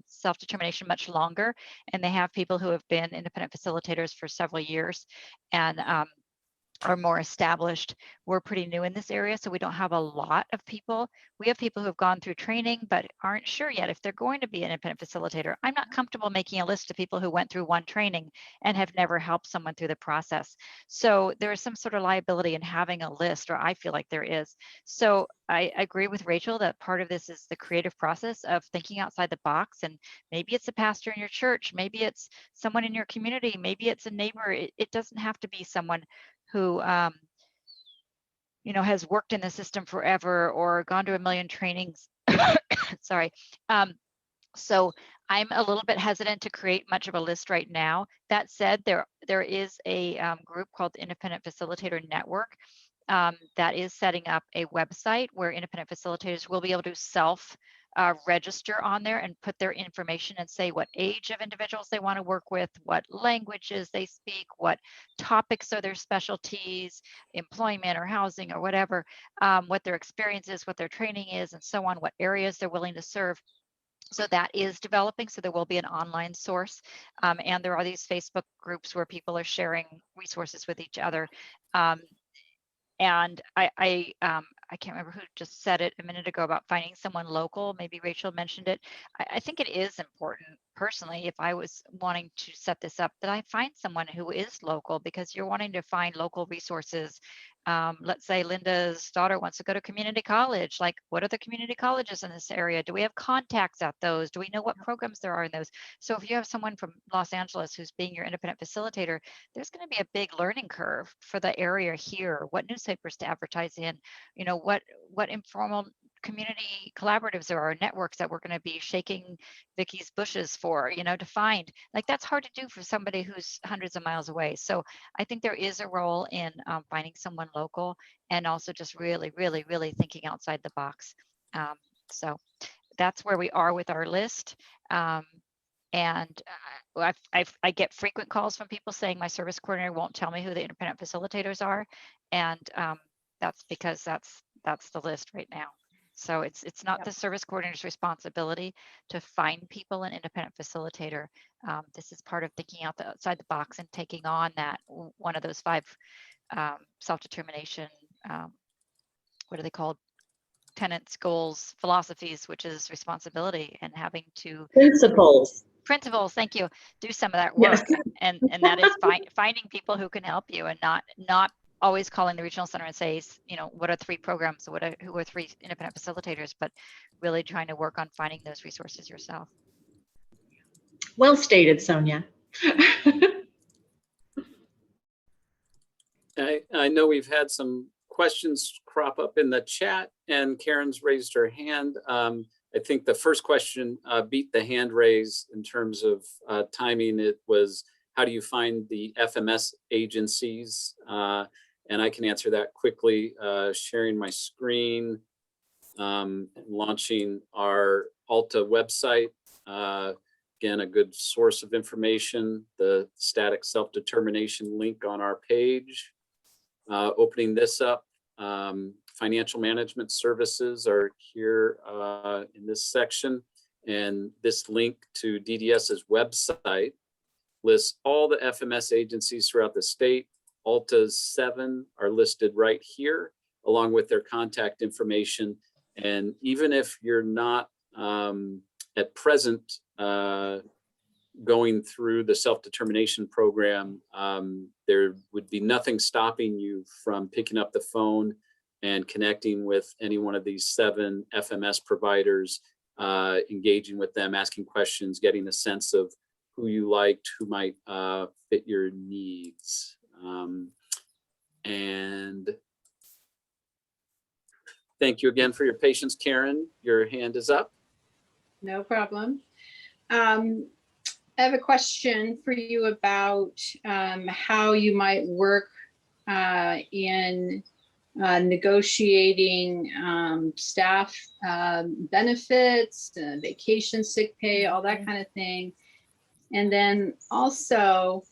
self-determination much longer, and they have people who have been independent facilitators for several years and are more established. We're pretty new in this area, so we don't have a lot of people. We have people who have gone through training but aren't sure yet if they're going to be an independent facilitator. I'm not comfortable making a list of people who went through one training and have never helped someone through the process. So there is some sort of liability in having a list, or I feel like there is. So I agree with Rachael that part of this is the creative process of thinking outside the box, and maybe it's a pastor in your church, maybe it's someone in your community, maybe it's a neighbor. It doesn't have to be someone who has worked in the system forever or gone to a million trainings. Sorry. So I'm a little bit hesitant to create much of a list right now. That said, there is a group called the Independent Facilitator Network that is setting up a website where independent facilitators will be able to register on there and put their information and say what age of individuals they want to work with, what languages they speak, what topics are their specialties, employment or housing or whatever, what their experience is, what their training is, and so on, what areas they're willing to serve. So that is developing. So there will be an online source. And there are these Facebook groups where people are sharing resources with each other. And I can't remember who just said it a minute ago about finding someone local. Maybe Rachael mentioned it. I think it is important personally, if I was wanting to set this up, that I find someone who is local, because you're wanting to find local resources. Let's say Linda's daughter wants to go to community college. Like, what are the community colleges in this area? Do we have contacts at those? Do we know what programs there are in those? So if you have someone from Los Angeles who's being your independent facilitator, there's going to be a big learning curve for the area here, what newspapers to advertise in, what informal community collaboratives there are, networks that we're going to be shaking Vicky's bushes for, to find. Like, that's hard to do for somebody who's hundreds of miles away. So I think there is a role in finding someone local, and also just really, really, really thinking outside the box. So that's where we are with our list. And I get frequent calls from people saying my service coordinator won't tell me who the independent facilitators are. And that's because that's the list right now. So it's not the service coordinator's responsibility to find people an independent facilitator. This is part of thinking outside the box and taking on that one of those 5 self-determination, what are they called? Tenets, goals, philosophies, which is responsibility, and having to Principles, thank you, do some of that work. Yes. and that is finding people who can help you, and not always calling the regional center and say, what are 3 programs, who are 3 independent facilitators, but really trying to work on finding those resources yourself. Well stated, Sonia. I know we've had some questions crop up in the chat, and Karen's raised her hand. I think the first question beat the hand raise in terms of timing. It was, how do you find the FMS agencies? And I can answer that quickly, sharing my screen, launching our Alta website. Again, a good source of information, the static self-determination link on our page. Opening this up, financial management services are here in this section. And this link to DDS's website lists all the FMS agencies throughout the state. Alta's 7 are listed right here, along with their contact information. And even if you're not at present going through the self-determination program, there would be nothing stopping you from picking up the phone and connecting with any one of these 7 FMS providers engaging with them, asking questions, getting a sense of who you liked, who might fit your needs. And thank you again for your patience, Karen. Your hand is up. No problem. I have a question for you about how you might work in negotiating staff benefits, vacation, sick pay, all that kind of thing. And then also,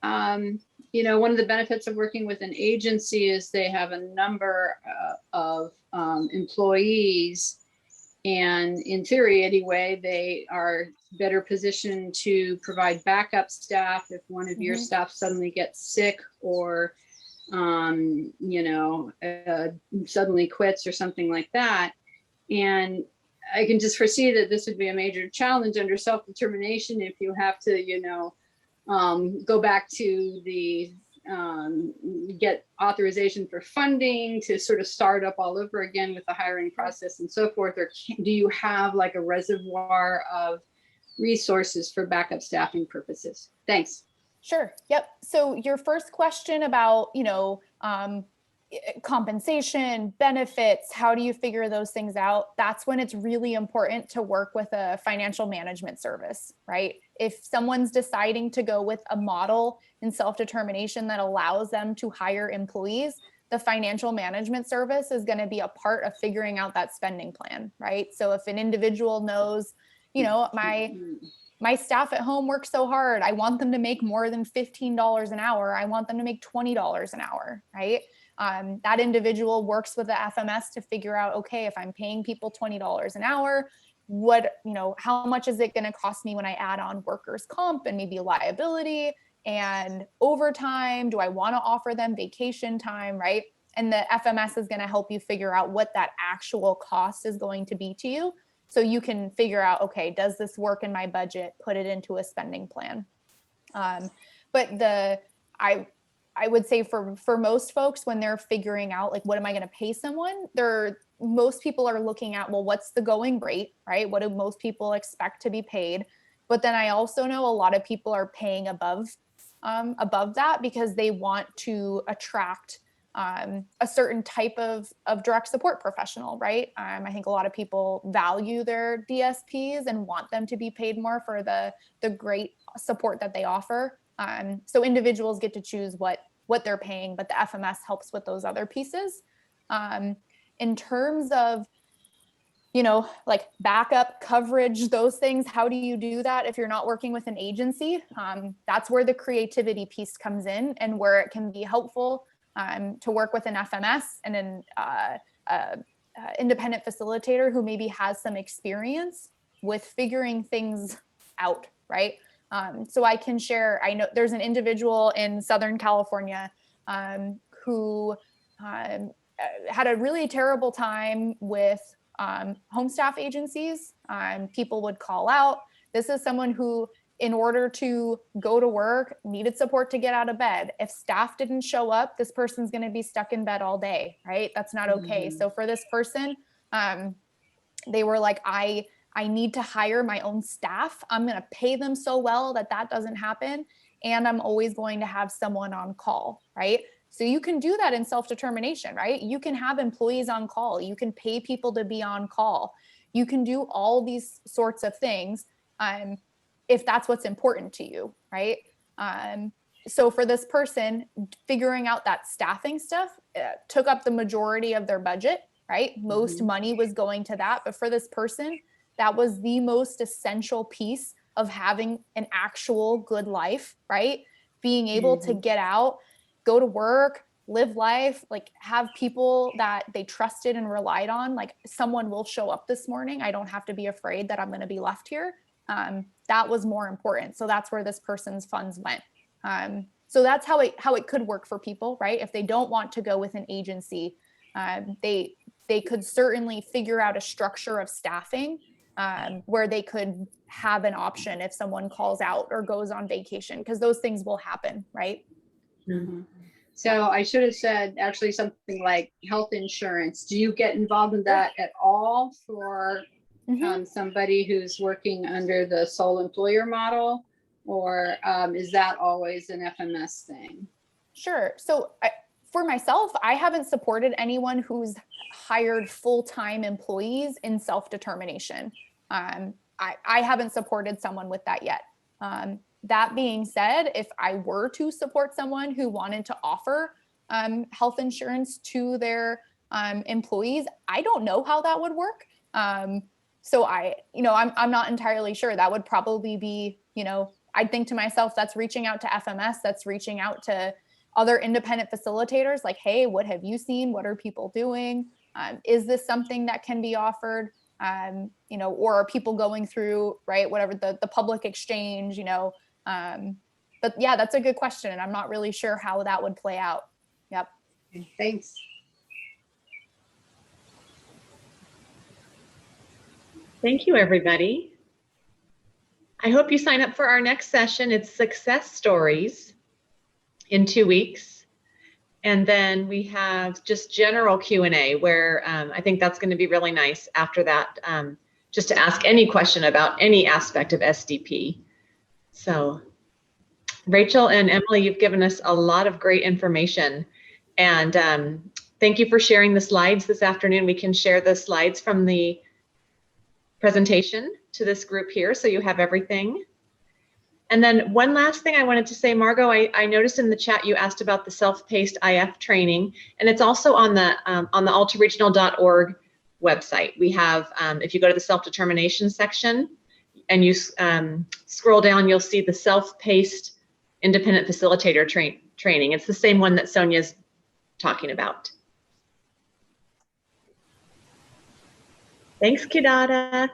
you know, one of the benefits of working with an agency is they have a number of employees. And in theory, anyway, they are better positioned to provide backup staff if one of your staff suddenly gets sick or, you know, suddenly quits or something like that. And I can just foresee that this would be a major challenge under self-determination if you have to, you know, go back to the get authorization for funding to sort of start up all over again with the hiring process and so forth, or do you have like a reservoir of resources for backup staffing purposes? Thanks. Sure. Yep. So your first question about, you know, compensation, benefits, how do you figure those things out? That's when it's really important to work with a financial management service, right? If someone's deciding to go with a model in self-determination that allows them to hire employees, the financial management service is going to be a part of figuring out that spending plan, right? So if an individual knows, you know, my staff at home work so hard, I want them to make more than $15 an hour. I want them to make $20 an hour, right? That individual works with the FMS to figure out, okay, if I'm paying people $20 an hour, what, you know, how much is it going to cost me when I add on workers' comp and maybe liability and overtime? Do I want to offer them vacation time, right? And the FMS is going to help you figure out what that actual cost is going to be to you. So you can figure out, okay, does this work in my budget? Put it into a spending plan. But I would say for most folks, when they're figuring out like, what am I going to pay someone? Most people are looking at, well, what's the going rate, right? What do most people expect to be paid? But then I also know a lot of people are paying above that because they want to attract a certain type of direct support professional, right? I think a lot of people value their DSPs and want them to be paid more for the great support that they offer. So individuals get to choose what they're paying, but the FMS helps with those other pieces. In terms of, you know, like backup coverage, those things, how do you do that if you're not working with an agency? That's where the creativity piece comes in and where it can be helpful to work with an FMS and an independent facilitator who maybe has some experience with figuring things out, right? So I can share, I know there's an individual in Southern California who had a really terrible time with home staff agencies. People would call out. This is someone who, in order to go to work, needed support to get out of bed. If staff didn't show up, this person's going to be stuck in bed all day, right? That's not okay. So for this person, they were like, I need to hire my own staff. I'm going to pay them so well that doesn't happen. And I'm always going to have someone on call, right? So you can do that in self-determination, right? You can have employees on call. You can pay people to be on call. You can do all these sorts of things if that's what's important to you, right? So for this person, figuring out that staffing stuff took up the majority of their budget, right? Most money was going to that. But for this person, that was the most essential piece of having an actual good life, right? Being able to get out, go to work, live life, like have people that they trusted and relied on, like someone will show up this morning. I don't have to be afraid that I'm going to be left here. That was more important. So that's where this person's funds went. So that's how it could work for people, right? If they don't want to go with an agency, they could certainly figure out a structure of staffing where they could have an option if someone calls out or goes on vacation, because those things will happen, right? So I should have said actually something like health insurance. Do you get involved in that at all for somebody who's working under the sole employer model, or is that always an FMS thing? Sure. So for myself, I haven't supported anyone who's hired full-time employees in self-determination. I haven't supported someone with that yet. That being said, if I were to support someone who wanted to offer health insurance to their employees, I don't know how that would work. So I'm not entirely sure. That would probably be, I'd think to myself, that's reaching out to FMS, that's reaching out to other independent facilitators, like, hey, what have you seen? What are people doing? Is this something that can be offered? Or are people going through, right, whatever the public exchange, but yeah, that's a good question. And I'm not really sure how that would play out. Yep. Thanks. Thank you, everybody. I hope you sign up for our next session. It's Success Stories in 2 weeks. And then we have just general Q&A where I think that's going to be really nice after that, just to ask any question about any aspect of SDP. So Rachel and Emily, you've given us a lot of great information. And thank you for sharing the slides this afternoon. We can share the slides from the presentation to this group here, so you have everything. And then one last thing I wanted to say, Margot, I noticed in the chat you asked about the self-paced IF training, and it's also on the altaregional.org website. We have, if you go to the self-determination section and you scroll down, you'll see the self-paced independent facilitator training. It's the same one that Sonia's talking about. Thanks, Kidada.